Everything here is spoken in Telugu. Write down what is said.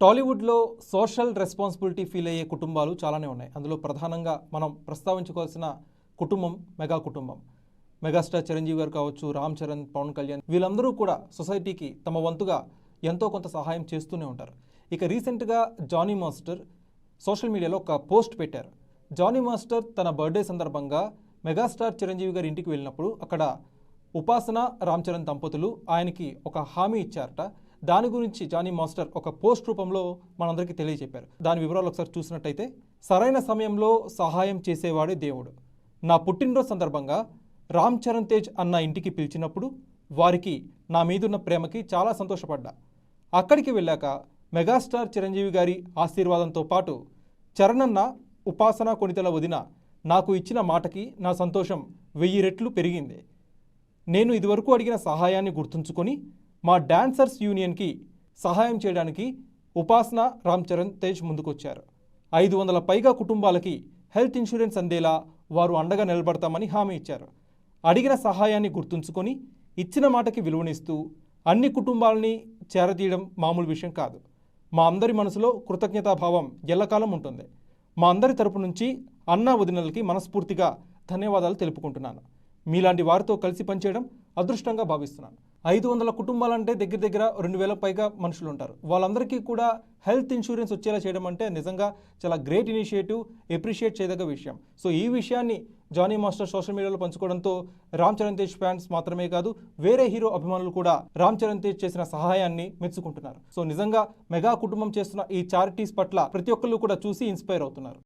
టాలీవుడ్లో సోషల్ రెస్పాన్సిబిలిటీ ఫీల్ అయ్యే కుటుంబాలు చాలానే ఉన్నాయి. అందులో ప్రధానంగా మనం ప్రస్తావించుకోవాల్సిన కుటుంబం మెగా కుటుంబం. మెగాస్టార్ చిరంజీవి గారు కావచ్చు, రామ్ చరణ్, పవన్ కళ్యాణ్ వీళ్ళందరూ కూడా సొసైటీకి తమ వంతుగా ఎంతో కొంత సహాయం చేస్తూనే ఉంటారు. ఇక రీసెంట్గా జానీ మాస్టర్ సోషల్ మీడియాలో ఒక పోస్ట్ పెట్టారు. జానీ మాస్టర్ తన బర్త్డే సందర్భంగా మెగాస్టార్ చిరంజీవి గారి ఇంటికి వెళ్ళినప్పుడు అక్కడ ఉపాసన, రామ్ చరణ్ దంపతులు ఆయనకి ఒక హామీ ఇచ్చారట. దాని గురించి జానీ మాస్టర్ ఒక పోస్ట్ రూపంలో మనందరికీ తెలియజెప్పారు. దాని వివరాలు ఒకసారి చూసినట్టయితే, సరైన సమయంలో సహాయం చేసేవాడే దేవుడు. నా పుట్టినరోజు సందర్భంగా రామ్ చరణ్ తేజ్ అన్న ఇంటికి పిలిచినప్పుడు వారికి నా మీదున్న ప్రేమకి చాలా సంతోషపడ్డా. అక్కడికి వెళ్ళాక మెగాస్టార్ చిరంజీవి గారి ఆశీర్వాదంతో పాటు చరణన్న, ఉపాసన కొనితెల వదిన నాకు ఇచ్చిన మాటకి నా సంతోషం 1000 రెట్లు పెరిగింది. నేను ఇదివరకు అడిగిన సహాయాన్ని గుర్తుంచుకొని మా డాన్సర్స్ యూనియన్కి సహాయం చేయడానికి ఉపాసన, రామ్ చరణ్ తేజ్ ముందుకొచ్చారు. 500 పైగా కుటుంబాలకి హెల్త్ ఇన్సూరెన్స్ అందేలా వారు అండగా నిలబడతామని హామీ ఇచ్చారు. అడిగిన సహాయాన్ని గుర్తుంచుకొని ఇచ్చిన మాటకి విలువనిస్తూ అన్ని కుటుంబాలని చేరదీయడం మామూలు విషయం కాదు. మా అందరి మనసులో కృతజ్ఞతాభావం ఎల్లకాలం ఉంటుంది. మా అందరి తరపు నుంచి అన్నా వదినలకి మనస్ఫూర్తిగా ధన్యవాదాలు తెలుపుకుంటున్నాను. మీలాంటి వారితో కలిసి పనిచేయడం అదృష్టంగా భావిస్తున్నాను. 500 కుటుంబాలంటే దగ్గర దగ్గర 2000 పైగా మనుషులు ఉంటారు. వాళ్ళందరికీ కూడా హెల్త్ ఇన్సూరెన్స్ వచ్చేలా చేయడం అంటే నిజంగా చాలా గ్రేట్ ఇనిషియేటివ్, ఎప్రిషియేట్ చేయదగ్గ విషయం. సో ఈ విషయాన్ని జానీ మాస్టర్ సోషల్ మీడియాలో పంచుకోవడంతో రామ్ చరణ్ తేజ్ ఫ్యాన్స్ మాత్రమే కాదు, వేరే హీరో అభిమానులు కూడా రామ్ చరణ్ తేజ్ చేసిన సహాయాన్ని మెచ్చుకుంటున్నారు. సో నిజంగా మెగా కుటుంబం చేస్తున్న ఈ చారిటీస్ పట్ల ప్రతి ఒక్కళ్ళు కూడా చూసి ఇన్స్పైర్ అవుతున్నారు.